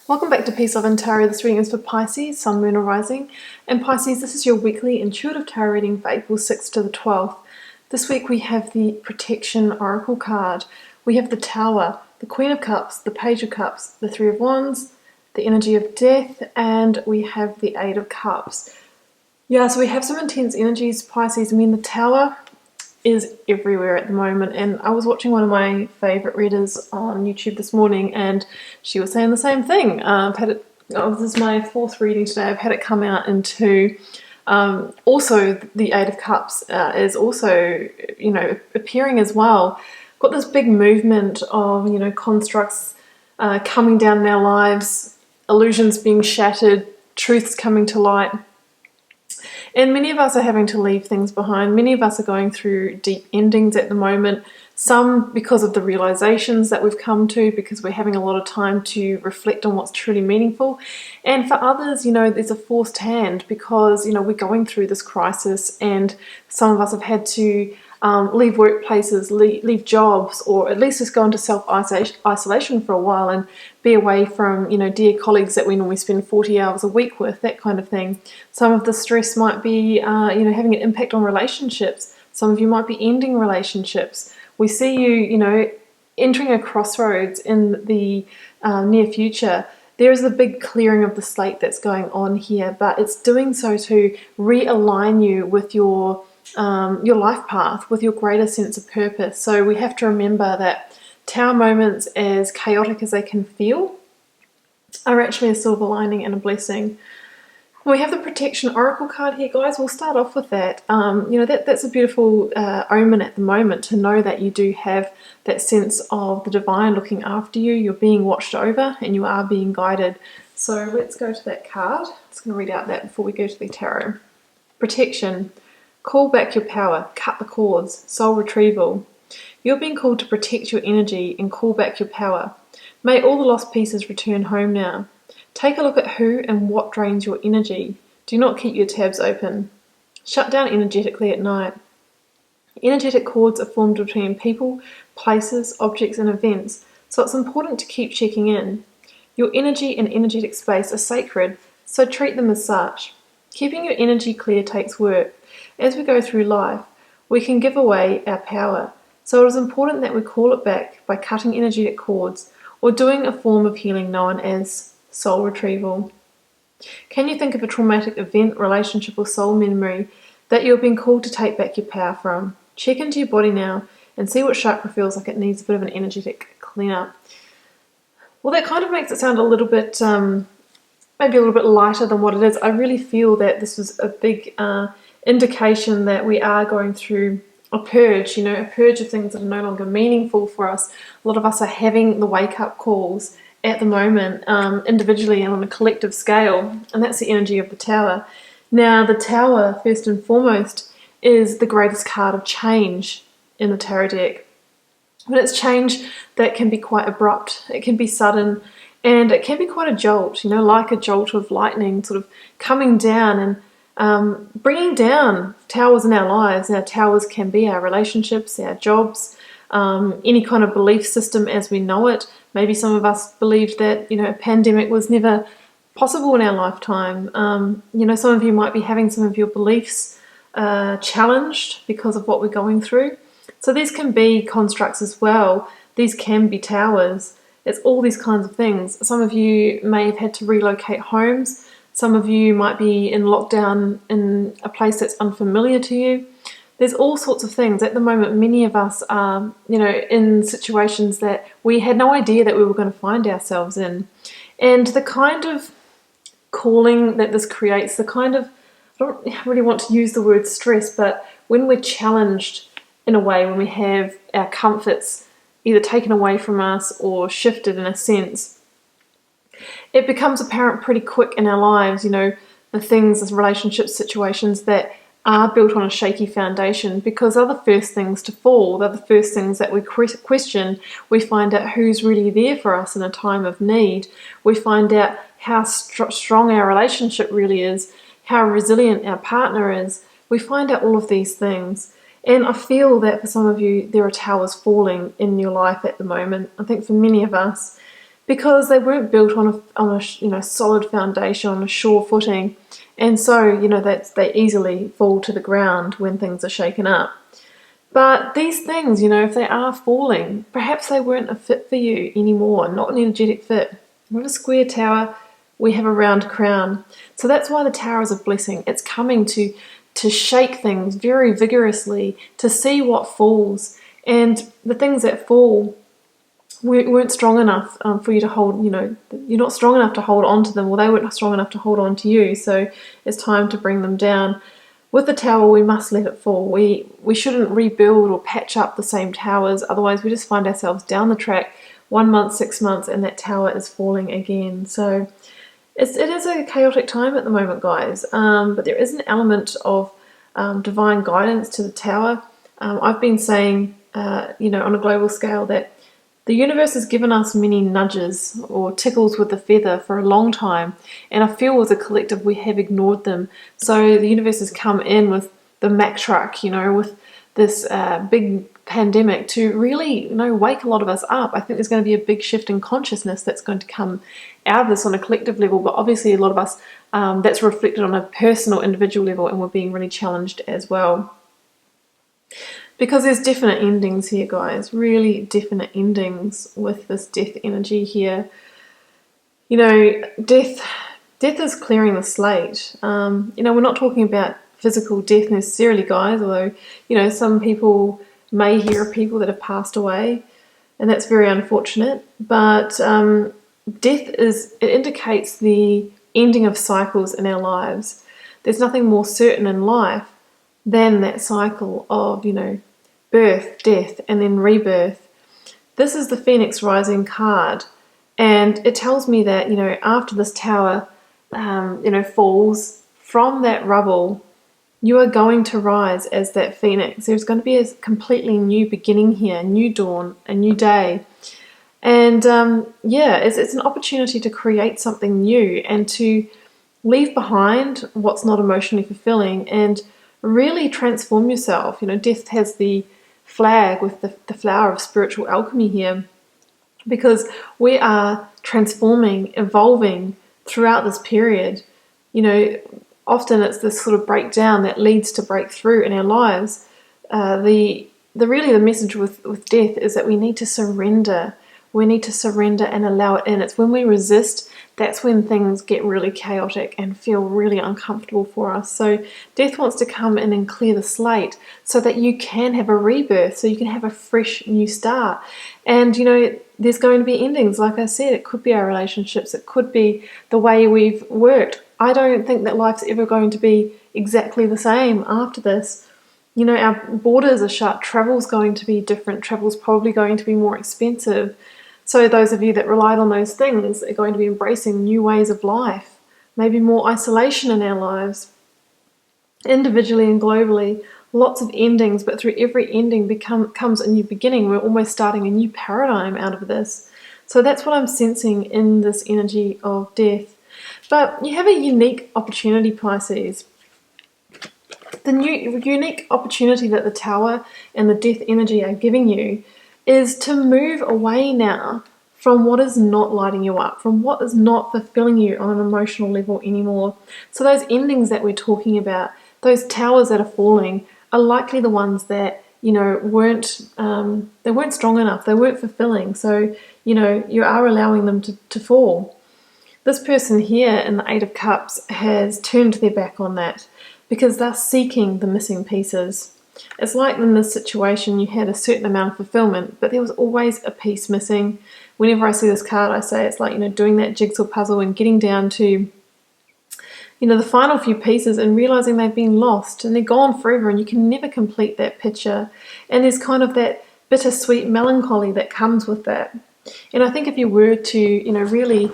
Welcome back to Peace, Love and Tarot. This reading is for Pisces, Sun, Moon or Rising. And Pisces, this is your weekly intuitive tarot reading for April 6th to the 12th. This week we have the Protection Oracle card. We have the Tower, the Queen of Cups, the Page of Cups, the Three of Wands, the Energy of Death, and we have the Eight of Cups. Yeah, so we have some intense energies, Pisces. I mean, the Tower is everywhere at the moment, and I was watching one of my favourite readers on YouTube this morning, and she was saying the same thing. This is my fourth reading today. I've had it come out into also the Eight of Cups is also, appearing as well. Got this big movement of, constructs coming down in our lives, illusions being shattered, truths coming to light. And many of us are having to leave things behind. Many of us are going through deep endings at the moment. Some because of the realizations that we've come to, because we're having a lot of time to reflect on what's truly meaningful. And for others, there's a forced hand because, we're going through this crisis, and some of us have had to leave workplaces, leave jobs, or at least just go into self-isolation for a while and be away from, dear colleagues that we normally spend 40 hours a week with, that kind of thing. Some of the stress might be, having an impact on relationships. Some of you might be ending relationships. We see you, entering a crossroads in the near future. There is a big clearing of the slate that's going on here, but it's doing so to realign you with your life path, with your greater sense of purpose. So we have to remember that Tower moments, as chaotic as they can feel, are actually a silver lining and a blessing. We have the Protection Oracle card here, guys. We'll start off with that. That's a beautiful omen at the moment, to know that you do have that sense of the divine looking after you. You're being watched over and you are being guided. So let's go to that card. I'm just going to read out that before we go to the tarot. Protection. Call back your power. Cut the cords. Soul retrieval. You're being called to protect your energy and call back your power. May all the lost pieces return home now. Take a look at who and what drains your energy. Do not keep your tabs open. Shut down energetically at night. Energetic cords are formed between people, places, objects and events, so it's important to keep checking in. Your energy and energetic space are sacred, so treat them as such. Keeping your energy clear takes work. As we go through life, we can give away our power, so it is important that we call it back by cutting energetic cords or doing a form of healing known as soul retrieval. Can you think of a traumatic event, relationship or soul memory that you've been called to take back your power from? Check into your body now and see what chakra feels like it needs a bit of an energetic cleanup. Well, that kind of makes it sound a little bit, maybe a little bit lighter than what it is. I really feel that this was a big indication that we are going through a purge, a purge of things that are no longer meaningful for us. A lot of us are having the wake-up calls at the moment, individually and on a collective scale, and that's the energy of the Tower. Now, the Tower, first and foremost, is the greatest card of change in the tarot deck. But it's change that can be quite abrupt, it can be sudden, and it can be quite a jolt, like a jolt of lightning, sort of coming down and bringing down towers in our lives. Now, towers can be our relationships, our jobs, any kind of belief system as we know it. Maybe some of us believed that, a pandemic was never possible in our lifetime. Some of you might be having some of your beliefs challenged because of what we're going through. So these can be constructs as well. These can be towers. It's all these kinds of things. Some of you may have had to relocate homes. Some of you might be in lockdown in a place that's unfamiliar to you. There's all sorts of things. At the moment, many of us are, in situations that we had no idea that we were going to find ourselves in. And the kind of calling that this creates, the kind of, I don't really want to use the word stress, but when we're challenged in a way, when we have our comforts either taken away from us or shifted in a sense, it becomes apparent pretty quick in our lives, the things, the relationships, situations that are built on a shaky foundation, because they're the first things to fall. They're the first things that we question. We find out who's really there for us in a time of need. We find out how strong our relationship really is, how resilient our partner is. We find out all of these things. And I feel that for some of you, there are towers falling in your life at the moment. I think for many of us, because they weren't built on a solid foundation, on a sure footing, and so they easily fall to the ground when things are shaken up. But these things, if they are falling, perhaps they weren't a fit for you anymore, not an energetic fit. We have a square tower, we have a round crown. So that's why the tower is a blessing. It's coming to shake things very vigorously, to see what falls. And the things that fall weren't strong enough for you to hold, you're not strong enough to hold on to them, or they weren't strong enough to hold on to you. So it's time to bring them down. With the tower, we must let it fall. We shouldn't rebuild or patch up the same towers, otherwise we just find ourselves down the track 1 month, 6 months, and that tower is falling again. So it is a chaotic time at the moment, guys, but there is an element of divine guidance to the tower. I've been saying, on a global scale, that the universe has given us many nudges or tickles with the feather for a long time, and I feel as a collective we have ignored them. So the universe has come in with the Mack truck, with this big pandemic to really, wake a lot of us up. I think there's going to be a big shift in consciousness that's going to come out of this on a collective level, but obviously a lot of us, that's reflected on a personal, individual level, and we're being really challenged as well. Because there's definite endings here, guys, really definite endings with this death energy here. Death is clearing the slate. We're not talking about physical death necessarily, guys, although, some people may hear of people that have passed away, and that's very unfortunate. But death it indicates the ending of cycles in our lives. There's nothing more certain in life than that cycle of, birth, death, and then rebirth. This is the Phoenix Rising card, and it tells me that, after this tower, falls from that rubble, you are going to rise as that phoenix. There's going to be a completely new beginning here, a new dawn, a new day. And it's an opportunity to create something new and to leave behind what's not emotionally fulfilling and really transform yourself. Death has the flag with the flower of spiritual alchemy here, because we are transforming, evolving throughout this period. Often it's this sort of breakdown that leads to breakthrough in our lives. The message with death is that we need to surrender. We need to surrender and allow it in. It's when we resist, that's when things get really chaotic and feel really uncomfortable for us. So death wants to come in and clear the slate so that you can have a rebirth, so you can have a fresh new start. And, there's going to be endings. Like I said, it could be our relationships. It could be the way we've worked. I don't think that life's ever going to be exactly the same after this. Our borders are shut. Travel's going to be different. Travel's probably going to be more expensive. So those of you that relied on those things are going to be embracing new ways of life, maybe more isolation in our lives, individually and globally. Lots of endings, but through every ending comes a new beginning. We're almost starting a new paradigm out of this. So that's what I'm sensing in this energy of death. But you have a unique opportunity, Pisces. The unique opportunity that the tower and the death energy are giving you is to move away now from what is not lighting you up, from what is not fulfilling you on an emotional level anymore. So those endings that we're talking about, those towers that are falling, are likely the ones that weren't strong enough, they weren't fulfilling. So you are allowing them to fall. This person here in the Eight of Cups has turned their back on that because they're seeking the missing pieces. It's like in this situation you had a certain amount of fulfillment, but there was always a piece missing. Whenever I see this card, I say it's like, doing that jigsaw puzzle and getting down to, the final few pieces and realizing they've been lost and they're gone forever and you can never complete that picture. And there's kind of that bittersweet melancholy that comes with that. And I think if you were to, really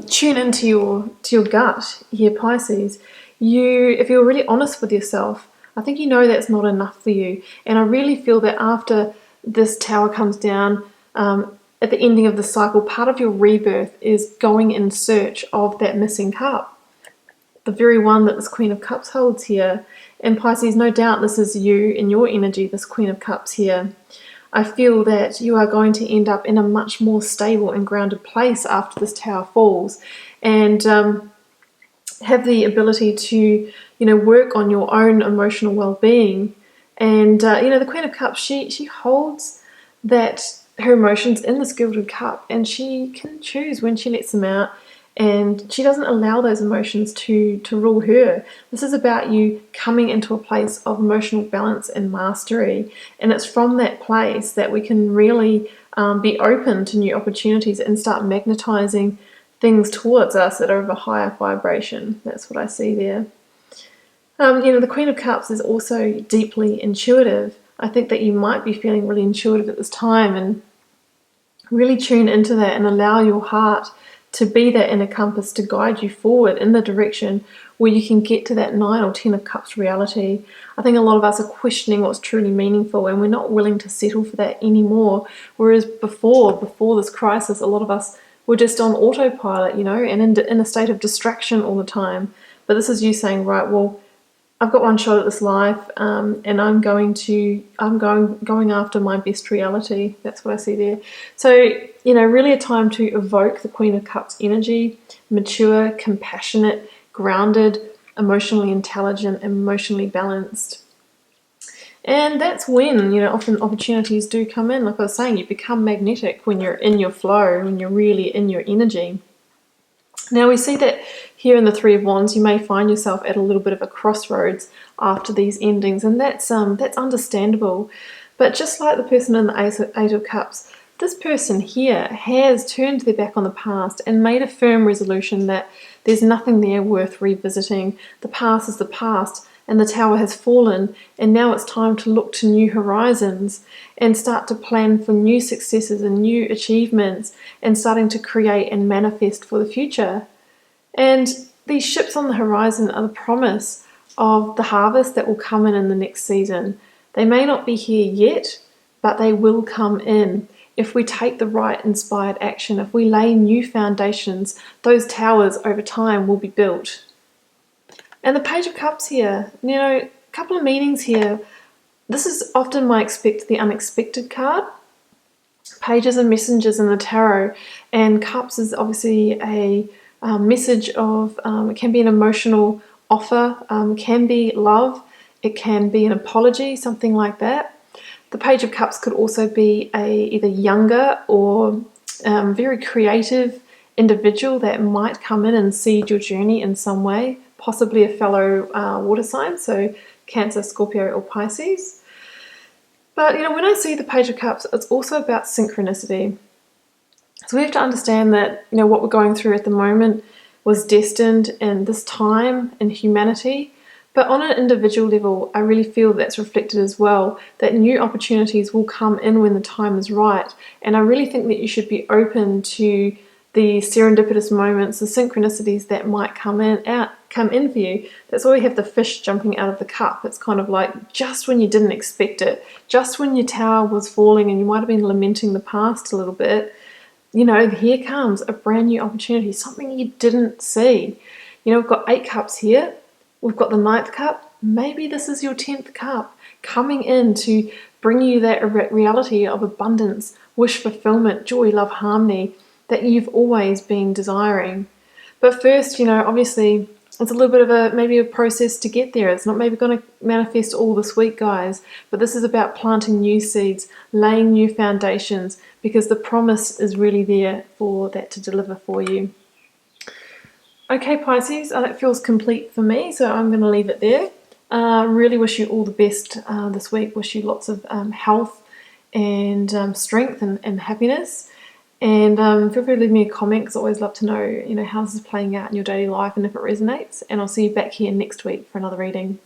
tune into your gut here, Pisces, if you're really honest with yourself, I think that's not enough for you. And I really feel that after this tower comes down, at the ending of the cycle, part of your rebirth is going in search of that missing cup. The very one that this Queen of Cups holds here. And Pisces, no doubt this is you in your energy, this Queen of Cups here. I feel that you are going to end up in a much more stable and grounded place after this Tower falls, and have the ability to, work on your own emotional well-being. And the Queen of Cups, she holds that her emotions in this gilded cup, and she can choose when she lets them out, and she doesn't allow those emotions to rule her. This is about you coming into a place of emotional balance and mastery, and it's from that place that we can really be open to new opportunities and start magnetizing things towards us that are of a higher vibration. That's what I see there. The Queen of Cups is also deeply intuitive. I think that you might be feeling really intuitive at this time, and really tune into that and allow your heart to be that inner compass to guide you forward in the direction where you can get to that 9 or 10 of Cups reality. I think a lot of us are questioning what's truly meaningful, and we're not willing to settle for that anymore. Whereas before this crisis, a lot of us were just on autopilot, and in a state of distraction all the time. But this is you saying, right, well, I've got one shot at this life, and I'm going after my best reality. That's what I see there. So, really a time to evoke the Queen of Cups energy, mature, compassionate, grounded, emotionally intelligent, emotionally balanced. And that's when, often opportunities do come in. Like I was saying, you become magnetic when you're in your flow, when you're really in your energy. Now we see that here in the Three of Wands, you may find yourself at a little bit of a crossroads after these endings, and that's understandable. But just like the person in the Eight of Cups, this person here has turned their back on the past and made a firm resolution that there's nothing there worth revisiting. The past is the past, and the Tower has fallen, and now it's time to look to new horizons and start to plan for new successes and new achievements, and starting to create and manifest for the future. And these ships on the horizon are the promise of the harvest that will come in the next season. They may not be here yet, but they will come in. If we take the right inspired action, if we lay new foundations, those towers over time will be built. And the Page of Cups here, a couple of meanings here. This is often the unexpected card. Pages are messengers in the tarot, and Cups is obviously a message of, it can be an emotional offer, can be love, it can be an apology, something like that. The Page of Cups could also be a either younger or very creative individual that might come in and seed your journey in some way, possibly a fellow water sign, so Cancer, Scorpio, or Pisces. But when I see the Page of Cups, it's also about synchronicity. So we have to understand that what we're going through at the moment was destined in this time in humanity. But on an individual level, I really feel that's reflected as well, that new opportunities will come in when the time is right. And I really think that you should be open to the serendipitous moments, the synchronicities that might come in for you. That's why we have the fish jumping out of the cup. It's kind of like just when you didn't expect it, just when your tower was falling and you might have been lamenting the past a little bit, here comes a brand new opportunity, something you didn't see. We've got 8 cups here. We've got the 9th cup. Maybe this is your 10th cup coming in to bring you that reality of abundance, wish fulfillment, joy, love, harmony that you've always been desiring. But first, obviously, it's a little bit of maybe a process to get there. It's not maybe going to manifest all this week, guys, but this is about planting new seeds, laying new foundations, because the promise is really there for that to deliver for you. Okay, Pisces, that feels complete for me, so I'm going to leave it there. Really wish you all the best this week. Wish you lots of health and strength and happiness. And feel free to leave me a comment, because I always love to know, how this is playing out in your daily life and if it resonates. And I'll see you back here next week for another reading.